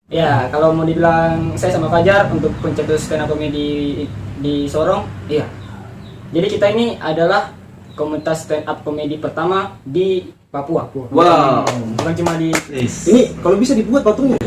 Ya, kalau mau dibilang saya sama Fajar untuk pencetus stand up comedy di Sorong, iya. Jadi kita ini adalah komunitas stand up comedy pertama di Papua. Wow. Bukan cuma di Ini kalau bisa dibuat patungnya.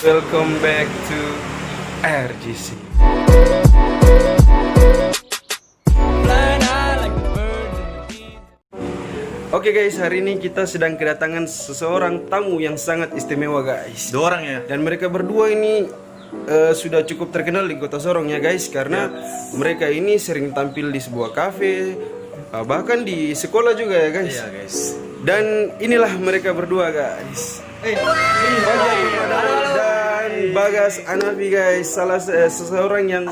Welcome back to RGC. Oke guys, hari ini kita sedang kedatangan seseorang tamu yang sangat istimewa guys. Dua orang ya. Dan mereka berdua ini sudah cukup terkenal di kota Sorong ya guys, karena mereka ini sering tampil di sebuah kafe, bahkan di sekolah juga ya guys. Iya guys. Dan inilah mereka berdua guys. Dan Bagas Anafi guys, salah seseorang yang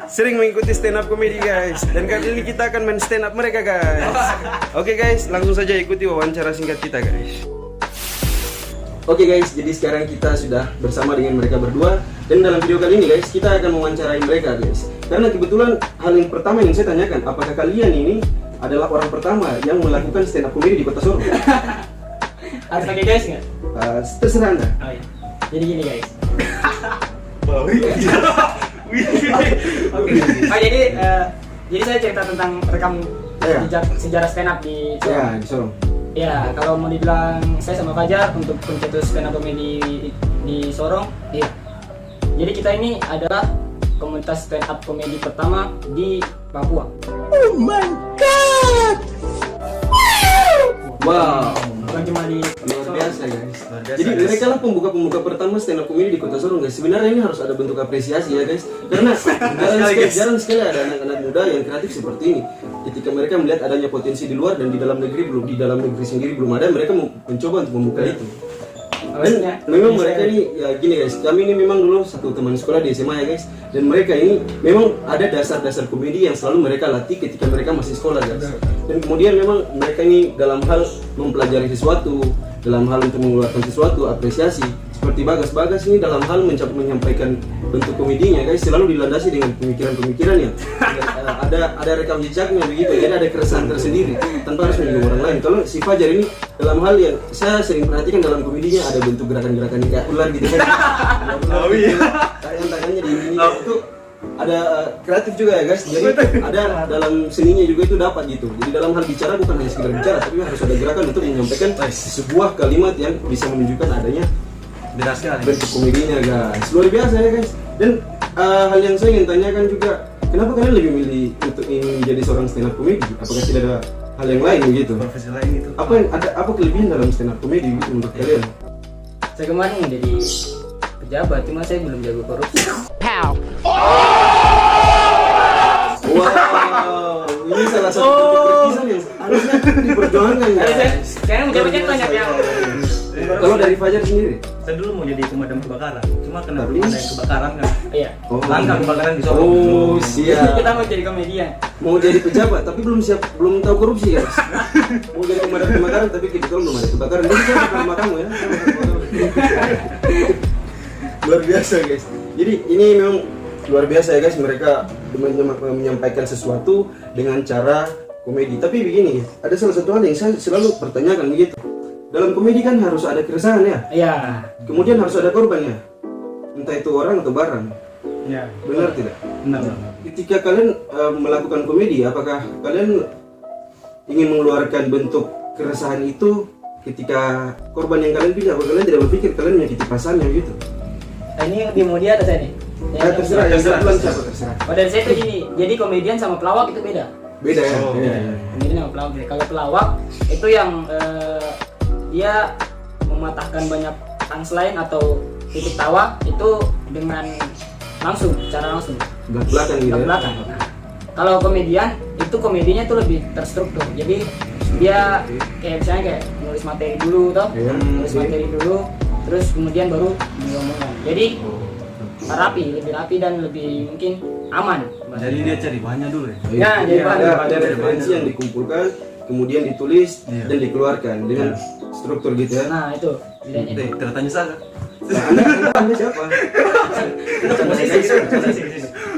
sering mengikuti stand up comedy guys. Dan kali ini kita akan main stand up mereka guys. Oke guys, langsung saja ikuti wawancara singkat kita guys. Oke guys, jadi sekarang kita sudah bersama dengan mereka berdua. Dan dalam video kali ini guys, kita akan mewawancarai mereka guys. Karena kebetulan hal yang pertama yang saya tanyakan, apakah kalian ini adalah orang pertama yang melakukan stand up comedy di kota Sorong? harus pakai guys nggak? Terserah anda. Oh iya. Jadi gini guys. Oh jadi saya cerita tentang rekam Iya. sejarah stand up di Sorong. Ya, di Sorong. Ya, kalau mau dibilang saya sama Fajar untuk pencetus stand up comedy di Sorong, iya. Jadi kita ini adalah komunitas stand up comedy pertama di Papua. Wow. Bukan cuma di Luar biasa guys. Luar biasa, Jadi guys. mereka lah pembuka pertama stand up comedy di kota Sorong guys. Sebenarnya ini harus ada bentuk apresiasi ya guys. Karena jarang sekali ada anak-anak muda yang kreatif seperti ini. Ketika mereka melihat adanya potensi di luar dan di dalam negeri sendiri belum ada, mereka mencoba untuk membuka itu. Dan memang mereka ini ya gini guys, kami ini memang dulu satu teman sekolah di SMA ya guys. Dan mereka ini memang ada dasar-dasar komedi yang selalu mereka latih ketika mereka masih sekolah guys. Dan kemudian memang mereka ini dalam hal mempelajari sesuatu, dalam hal untuk mengeluarkan sesuatu, apresiasi. Seperti Bagas ini dalam hal menyampaikan bentuk komedinya guys, selalu dilandasi dengan pemikiran-pemikiran yang ada rekam jejaknya begitu. Jadi ada keresahan tersendiri tanpa harus menyinggung orang lain. Kalau si Fajar ini dalam hal yang saya sering perhatikan dalam komedinya ada bentuk gerakan-gerakan kayak ular gitu kan. Oh iya. Tangan-tangannya di ini itu ada kreatif juga ya guys. Jadi ada dalam seninya juga itu dapat gitu. Jadi dalam hal bicara bukan hanya sekedar bicara, tapi harus ada gerakan untuk menyampaikan sebuah kalimat yang bisa menunjukkan adanya bentuk komedinya guys. Luar biasa ya guys. Dan hal yang saya ingin tanyakan juga, kenapa kalian lebih milih untuk ingin menjadi seorang stand up comedy? Apakah tidak ada hal yang lain gitu? Profesi lain itu. Apa kelebihan dalam stand up comedy gitu menurut kalian? Saya kemarin mau jadi pejabat, cuma saya belum jago korupsi. Wow, ini salah satu kritisan yang harusnya diperjuangkan guys. Sekarang pejabatnya banyak yang Kalau dari Fajar sendiri? Saya dulu mau jadi pemadam kebakaran. Cuma karena Tapi- belum ada yang kebakaran kan. iya. Langka kebakaran di Sorong. Oh, siap. Kita mau jadi komedian. Mau jadi pejabat tapi belum tahu korupsi guys. Mau jadi pemadam kebakaran tapi kebetulan belum ada kebakaran. Jadi saya bukan sama kamu ya. Luar biasa guys. Jadi ini memang luar biasa ya guys, mereka menyampaikan sesuatu dengan cara komedi. Tapi begini, ada salah satu hal yang saya selalu pertanyakan begitu. Dalam komedi kan harus ada keresahan ya. Iya. Kemudian harus ada korbannya. Entah itu orang atau barang. Iya. Benar tidak? Benar. Ketika kalian melakukan komedi, apakah kalian ingin mengeluarkan bentuk keresahan itu ketika korban yang kalian pilih? Apakah kalian tidak berpikir kalian menyakiti pasannya gitu? Nah, ini di dia atau saya nih? Terserah, yang kebetulan siapa terserah. Oh, dari saya tuh gini, jadi komedian sama pelawak itu beda. Beda ya? Oh, Beda. iya. Komedian sama pelawak. Kalau pelawak itu yang dia mematahkan banyak punchline atau titik tawa itu dengan secara langsung. Belak-belakan gitu ya? Belak-belakan. Nah, kalau komedian itu komedinya tuh lebih terstruktur. Jadi dia kayak misalnya kayak nulis materi dulu toh, Iya. nulis materi dulu, terus kemudian baru ngomongkan. Jadi lebih rapi dan lebih mungkin aman. Jadi dia cari bahannya dulu ya. Ya, jadi bahan. ada referensi yang dikumpulkan, kemudian ditulis Iya. dan dikeluarkan dengan struktur gitu ya. Nah itu bedanya. Kita tanya saja. Nah, anda siapa?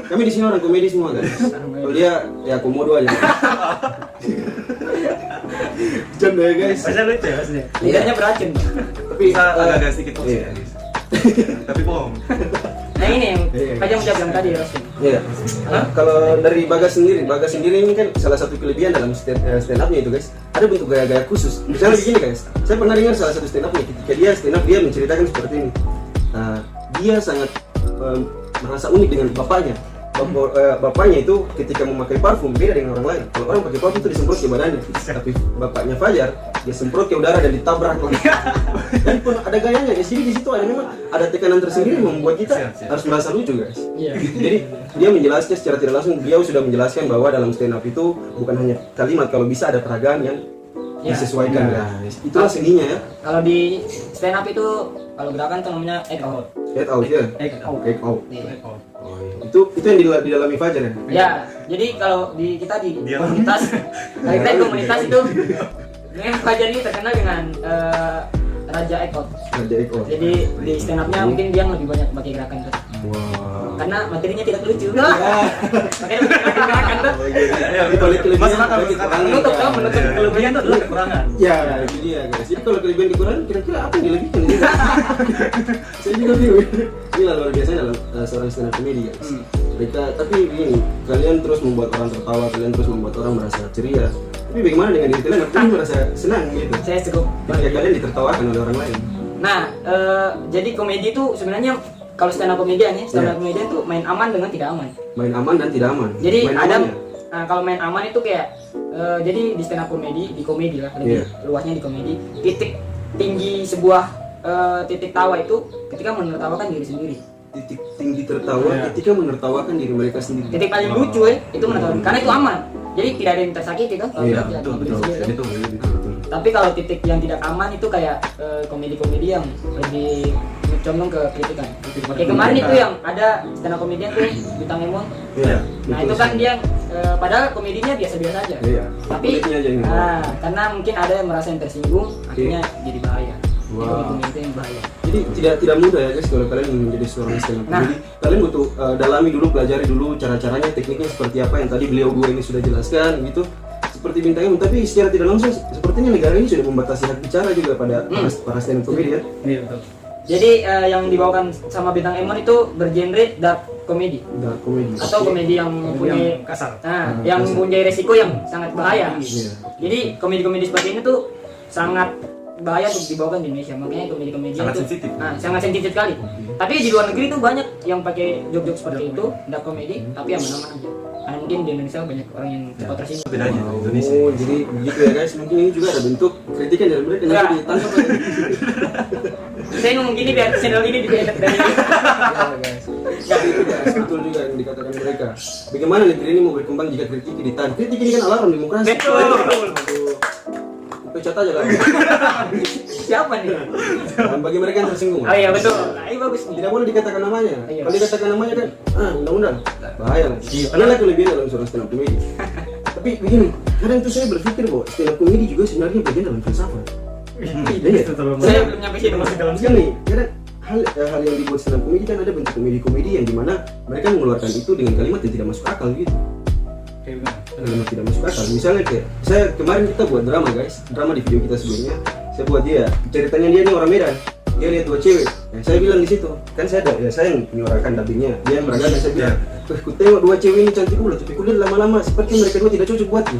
Kami di sini orang komedi semua guys. Kalau dia ya komodo aja. Canda ya guys. Bahasa lucu ya maksudnya. Lidahnya beracun. Tapi Bisa agak sedikit toksik iya. ya, guys. Tapi bohong. Nah ini yang Iya. Fajar mau bilang tadi ya. Iya. Kalau dari Bagas sendiri ini kan salah satu kelebihan dalam stand up-nya itu guys. Ada bentuk gaya-gaya khusus. Misalnya begini guys. Saya pernah dengar salah satu stand up-nya ketika dia stand up dia menceritakan seperti ini. Dia sangat merasa unik dengan bapaknya. Bapaknya itu ketika memakai parfum beda dengan orang lain. Kalau orang pakai parfum itu disemprot ke badannya, tapi bapaknya Fajar dia semprot ke udara dan ditabrak langsung. Dan pun ada gayanya. Jadi di situ ada memang ada tekanan tersendiri yang membuat kita harus merasa lucu guys. Iya. Jadi dia menjelaskan secara tidak langsung, beliau sudah menjelaskan bahwa dalam stand up itu bukan hanya kalimat, kalau bisa ada peragaan yang disesuaikan guys. Itulah seninya ya. Kalau di stand up itu kalau gerakan tuh namanya act out. Act out ya. Act out. Act out. Iya. Itu yang didalami Fajar ya. Ya, jadi kalau di kita di komunitas, kalau kita di komunitas itu, memang Fajar ini terkenal dengan raja act out. Raja act out. Jadi di stand up-nya mungkin dia lebih banyak pakai gerakan tuh. Wow. Karena materinya tidak lucu. Makanya pakai gerakan tuh. Di balik kelebihan Masuk akal, bagi masuk akal. kekurangan. Menutup kan, menutup kelebihan Itu adalah kekurangan. Ya, itu dia guys. Jadi kalau kelebihan kekurangan kira-kira apa yang dilebihkan ini? Saya juga bingung. Inilah luar biasa dalam seorang stand up comedy guys. Mereka, tapi begini, kalian terus membuat orang tertawa, kalian terus membuat orang merasa ceria. Tapi bagaimana dengan diri kalian? Aku merasa senang gitu. Saya cukup. Ketika kalian ditertawakan oleh orang lain. Nah, jadi komedi itu sebenarnya kalau stand up comedian ya, stand up comedian tuh main aman dengan tidak aman. Main aman dan tidak aman. Jadi main ada, amannya. nah kalau main aman itu kayak, jadi di stand up comedy, di komedi lah, lebih luasnya di komedi, titik tinggi sebuah titik tawa itu ketika menertawakan diri sendiri. Titik tinggi tertawa ketika menertawakan diri mereka sendiri. Titik paling lucu itu menertawakan, karena itu aman. Jadi tidak ada yang tersakiti kan? Kalau Iya, tidak Betul, diri betul. sendiri, kan? Betul. Tapi kalau titik yang tidak aman itu kayak komedi-komedi yang lebih condong ke kritikan. Kayak kemarin itu yang ada stand up comedian tuh Bintang Emon. Iya. Nah betul itu kan sekali. dia padahal komedinya biasa-biasa aja. Iya. Tapi Kulitnya aja yang karena mungkin ada yang merasa yang tersinggung, akhirnya jadi bahaya. Wow. Jadi komedi itu yang bahaya. Jadi tidak mudah ya guys kalau kalian ingin menjadi seorang stand up Nah. comedy. Kalian butuh dalami dulu, pelajari dulu cara-caranya, tekniknya seperti apa yang tadi beliau gue ini sudah jelaskan gitu. Seperti Bintang Emon, tapi secara tidak langsung sepertinya negara ini sudah membatasi hak bicara juga pada para stand up comedy ya. Iya, betul. Jadi yang dibawakan sama Bintang Emon itu bergenre dark comedy Dark comedy. atau komedi yang mempunyai kasar. yang mempunyai resiko yang sangat bahaya. Iya. Jadi komedi-komedi seperti ini tuh sangat bahaya untuk dibawakan di Indonesia. Makanya komedi-komedi Sangat itu sensitif. sangat sensitif sekali. Tapi di luar negeri tuh banyak yang pakai jok-jok seperti itu, dark comedy, tapi aman-aman aja. Karena mungkin di Indonesia banyak orang yang cepat tersinggung. Bedanya Indonesia. Oh, jadi begitu ya guys. Mungkin ini juga ada bentuk kritikan dari mereka Enggak. nanti ditangkap lagi. Saya ngomong gini biar channel ini di-edit dari Ya, guys. Jadi itu guys, betul juga yang dikatakan mereka. Bagaimana negeri ini mau berkembang jika kritik ditahan? Kritik ini kan alarm demokrasi. Betul. Aduh. Pecat aja lah. Siapa nih? Dan bagi mereka yang tersinggung. Oh iya betul. Nah, ini bagus nih. Tidak boleh dikatakan namanya. Iya. Kalau dikatakan namanya kan, undang-undang. Bahaya lah. Inilah kelebihan dalam seorang stand up comedy. Tapi begini, kadang itu saya berpikir bahwa stand up comedy juga sebenarnya bagian dalam filsafat. Iya. Saya belum nyampe situ. Kan nih, kadang hal yang dibuat stand up comedy kan ada bentuk komedi-komedi yang dimana mereka mengeluarkan itu dengan kalimat yang tidak masuk akal gitu. Kalimat tidak masuk akal. Misalnya kayak saya kemarin kita buat drama guys, drama di video kita sebelumnya. Saya buat dia, ceritanya dia nih orang Medan. Dia lihat dua cewek. Saya bilang di situ, kan saya ada, ya saya yang menyuarakan dubbingnya. Dia yang meragakan, saya bilang, ku tengok dua cewek ini cantik pula, tapi kulihat lama-lama seperti mereka dua tidak cocok buatku.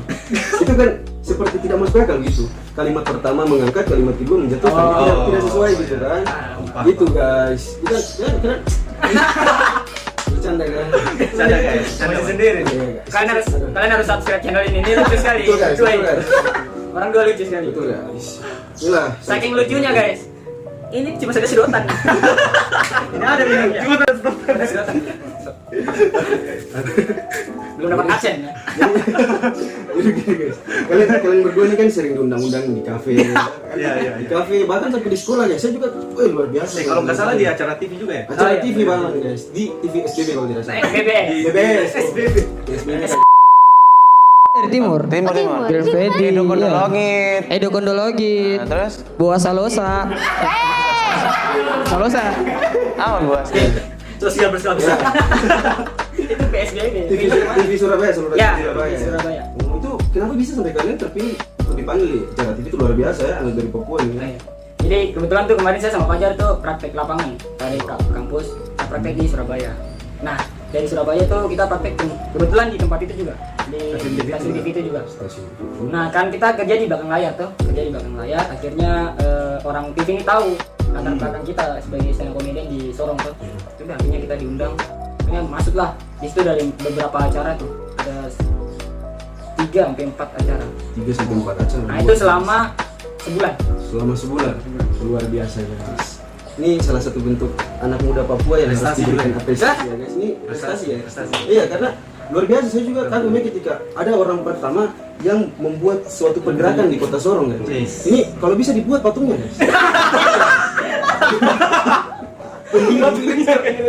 Itu kan seperti tidak masuk akal gitu. Kalimat pertama mengangkat, kalimat kedua menjatuhkan, tidak sesuai gitu kan. Gitu guys. Kita kira bercanda kan. Bercanda, guys. Masih sendiri. Iya, guys. Kalian harus subscribe channel ini. Ini lucu sekali. Betul guys, betul guys. Orang dua lucu sekali. Betul guys. Inilah. Saking lucunya guys. Ini cuma ada sedotan. Ini ada minumnya. Cuma ada sedotan. Belum dapat aksen ya. Jadi gini guys, kalian berdua ini kan sering diundang-undang di kafe, Iya. di kafe bahkan sampai di sekolah ya. Saya juga, luar biasa. Kalau nggak salah di acara TV juga ya. acara Oh, iya. TV banget guys, di TV SBB kalau tidak salah. SBB. BBS, SBB. Dari timur. Timur. Grafedi. Edo Kondologit. Edo Kondologit. Nah, terus Buah Salosa. Salosa. aman bos. Sosial berskala besar. Itu PSBB. TV Surabaya, Ya, Surabaya. Surabaya. Itu kenapa bisa sampai kalian terpilih untuk dipanggil acara TV itu luar biasa ya, anak dari Papua ini. Nah, jadi kebetulan tuh kemarin saya sama Fajar tuh praktek lapangan dari kampus, praktek di Surabaya. Nah dari Surabaya tuh kita praktek kebetulan di tempat itu juga, di stasiun TV itu juga. Nah kan kita kerja di belakang layar tuh, kerja di belakang layar. Akhirnya orang TV ini tahu latar belakang kita sebagai stand up comedian di Sorong tuh. Itu akhirnya kita diundang, akhirnya masuklah. Di situ dari beberapa acara tuh ada 3-4 acara. 3-4 acara. Nah itu selama sebulan. Selama sebulan. Luar biasa guys. Ini salah satu bentuk anak muda Papua yang harus Prestasi diberikan juga. apresiasi ya guys. Ini prestasi ya. Prestasi. Iya karena luar biasa, saya juga kagumnya ketika ada orang pertama yang membuat suatu pergerakan di Kota Sorong guys. Yes. Ini kalau bisa dibuat patungnya guys.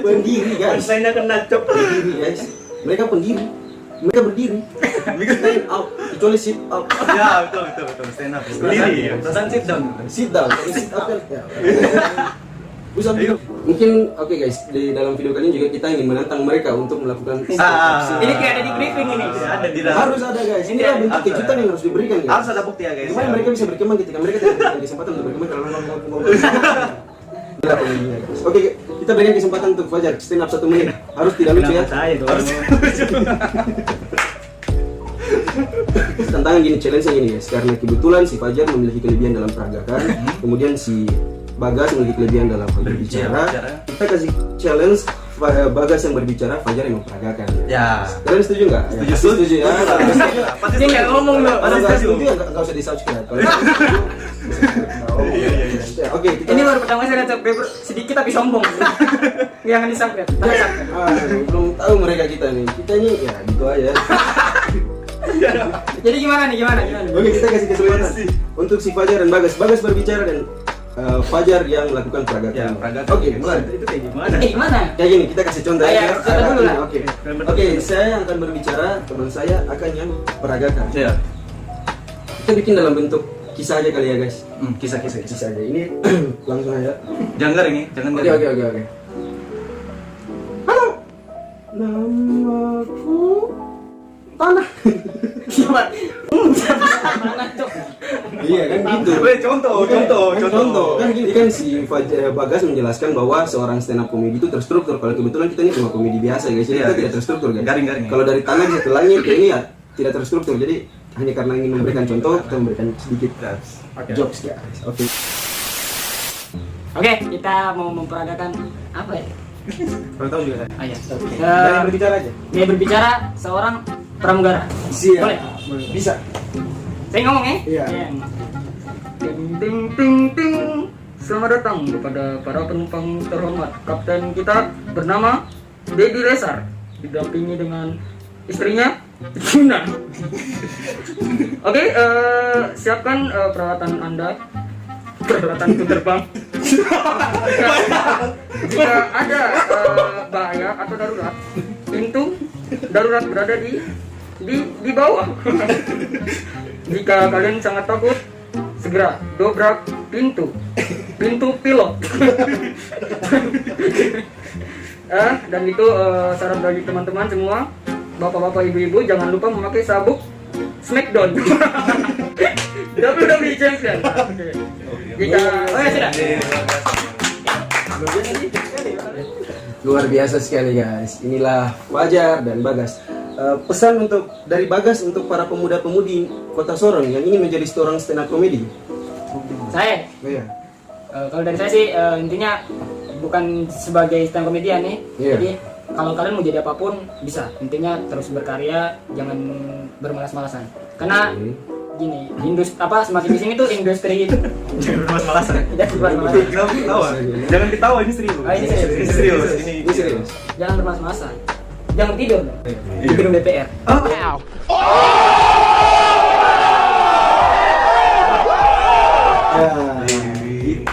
Pendiri guys. Saya kena cop. Pendiri guys. Mereka pendiri. Mereka berdiri. Stand up. Kecuali sit up. Ya betul. Stand up. Berdiri ya. Perasaan sit down. Sit down. Kalau sit up kan. Ya. Bisa mungkin oke guys, di dalam video kali ini juga kita ingin menantang mereka untuk melakukan Ini kayak ada di briefing ini. Ada di dalam. harus ada guys. Ini adalah bentuk kejutan yang harus diberikan guys. Harus ada bukti ya guys. Gimana mereka bisa berkembang ketika mereka tidak diberikan kesempatan untuk berkembang kalau ngomong. Gila pengalamannya, guys. Oke, kita berikan kesempatan untuk Fajar stand up 1 menit. Harus tidak lucu ya. Saya dong. Tantangan gini, challenge-nya gini guys. Karena kebetulan si Fajar memiliki kelebihan dalam peragakan, kemudian si Bagas memiliki kelebihan dalam berbicara. Kita kasih challenge Bagas yang berbicara, Fajar yang memperagakan. Ya. Kalian setuju nggak? Ya, pasti setuju ya. Pasti Dia nggak ngomong loh. Kalau Pasti nggak setuju. setuju nggak usah di-subscribe. Kalau setuju, ya, oke, kita Ini baru pertama saya lihat sedikit tapi sombong. Jangan disangkat. belum tahu mereka kita nih. Kita ini ya gitu aja. Jadi gimana nih? Gimana? Oke, kita kasih kesempatan untuk si Fajar dan Bagas. Bagas berbicara dan Fajar yang melakukan peragakan. Ya, peragakan. Oke, mulai. Itu kayak gimana? Gimana? Kayak gini, kita kasih contoh Ayo, ya. contoh dulu lah. Oke. Oke, saya yang akan berbicara, teman saya akan yang peragakan. Ya. Kita bikin dalam bentuk kisah aja kali ya, guys. Kisah-kisah. Kisah aja. Ini langsung aja. Jangan garing nih, jangan Oke, garing. oke. Halo. Namaku Tanah. Siapa? Mana tuh? Iya kan gitu. Contoh. Kan gini kan si Bagas menjelaskan bahwa seorang stand up comedy itu terstruktur. Kalau kebetulan kita ini cuma komedi biasa guys, jadi Iya, kita iya. tidak terstruktur guys. Garing-garing, ya. Kalau dari tanah bisa ke langit ini ya tidak terstruktur. Jadi hanya karena ingin memberikan contoh, kita memberikan sedikit jokes guys. Oke. Oke, kita mau memperagakan apa ya? Kalau tahu juga. Ah ya. Dari berbicara aja. Dia berbicara seorang pramugara. Siap. Boleh? Bisa. Saya ngomong ya? Iya. Ting. Selamat datang kepada para penumpang terhormat. Kapten kita bernama Dedi Lesar, didampingi dengan istrinya Gina. Oke, siapkan peralatan Anda. Peralatan untuk terbang. Jika ada bahaya atau darurat, pintu darurat berada di bawah. Jika kalian sangat takut, segera dobrak pintu pilot. Dan itu saran bagi teman-teman semua, bapak-bapak, ibu-ibu, jangan lupa memakai sabuk Smackdown. WWE Champion. Jika sudah. Luar biasa sekali guys. Inilah Fajar dan Bagas. Pesan untuk dari Bagas untuk para pemuda-pemudi Kota Sorong yang ingin menjadi seorang stand up comedy. Saya Iya. kalau dari saya sih intinya bukan sebagai stand comedian nih. Iya. Jadi kalau kalian mau jadi apapun bisa. Intinya terus berkarya, jangan bermalas-malasan. Karena gini, semakin di sini tuh industri itu. Jangan bermalas-malasan. Jangan bermalas-malasan. Jangan ketawa. Jangan ketawa, ini serius. Ah, ini serius. Ini serius. Ini serius. Jangan bermalas-malasan. Jangan tidur dong. Di gedung DPR.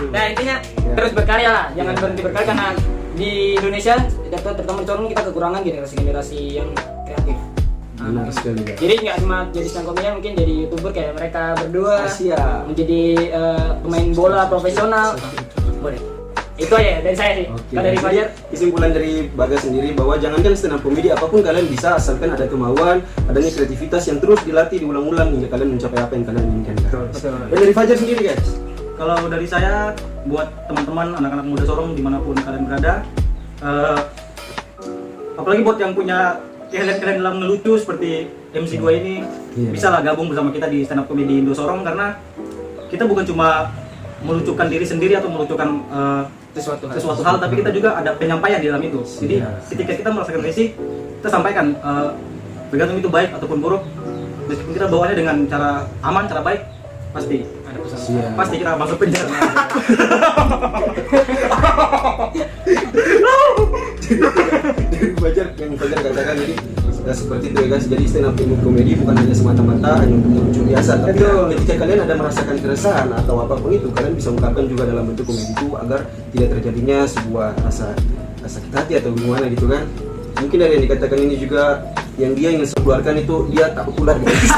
Nah intinya terus berkarya lah, jangan berhenti berkarya karena di Indonesia, terutama di Sorong kita kekurangan generasi yang kreatif. Benar sekali guys. Jadi nggak cuma jadi stand comedian, mungkin jadi youtuber kayak mereka berdua, Siap. menjadi pemain bola profesional, boleh. Itu aja ya dari saya sih. Oke. Kalau dari Fajar, Kesimpulan dari Bagas sendiri bahwa jangankan stand up comedy, apapun kalian bisa asalkan ada kemauan, adanya kreativitas yang terus dilatih diulang-ulang hingga kalian mencapai apa yang kalian inginkan. betul. Dan dari Fajar sendiri guys. Kalau dari saya buat teman-teman anak-anak muda Sorong dimanapun kalian berada, apalagi buat yang punya kalian dalam ngelucu seperti MC2 ini, Iya. bisa lah gabung bersama kita di stand up comedy Indo Sorong, karena kita bukan cuma melucukan diri sendiri atau melucukan sesuatu hal, tapi kita juga ada penyampaian di dalam itu. Jadi ketika kita merasakan risih, kita sampaikan, tergantung itu baik ataupun buruk, meskipun kita bawaannya dengan cara aman, cara baik, pasti ada pesan. Siap. Pasti kita masuk penjara. Dari Fajar yang Fajar katakan jadi seperti itu ya guys. Jadi stand up comedy bukan hanya semata-mata hanya untuk melucu biasa, tapi ketika kalian ada merasakan keresahan atau apapun itu, kalian bisa ungkapkan juga dalam bentuk komedi itu agar tidak terjadinya sebuah rasa sakit hati atau gimana gitu kan. Mungkin dari yang dikatakan ini juga yang dia ingin keluarkan itu dia takut ular guys.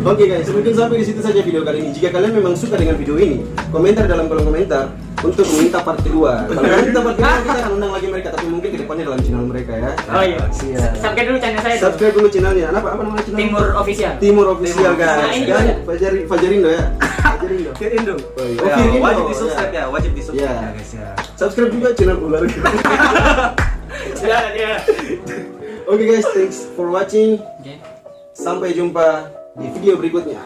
Oke guys, mungkin sampai di situ saja video kali ini. Jika kalian memang suka dengan video ini, komentar dalam kolom komentar untuk meminta part kedua. Kalau kalian minta part kedua, kita akan undang lagi mereka, tapi mungkin kedepannya dalam channel mereka ya. Oh iya. Siap. Subscribe dulu channel saya tuh. Subscribe dulu channelnya. Apa nama channelnya? Timur Official. Timur Official Nah, guys. ini Dan juga. Fajarindo ya. Fajarindo. Indo. Oh, iya. Ya, Firindo, wajib di ya. subscribe ya, wajib di subscribe Ya. ya guys ya. Subscribe juga channel ular. Ya. Oke guys, thanks for watching. Oke. Sampai jumpa di video berikutnya.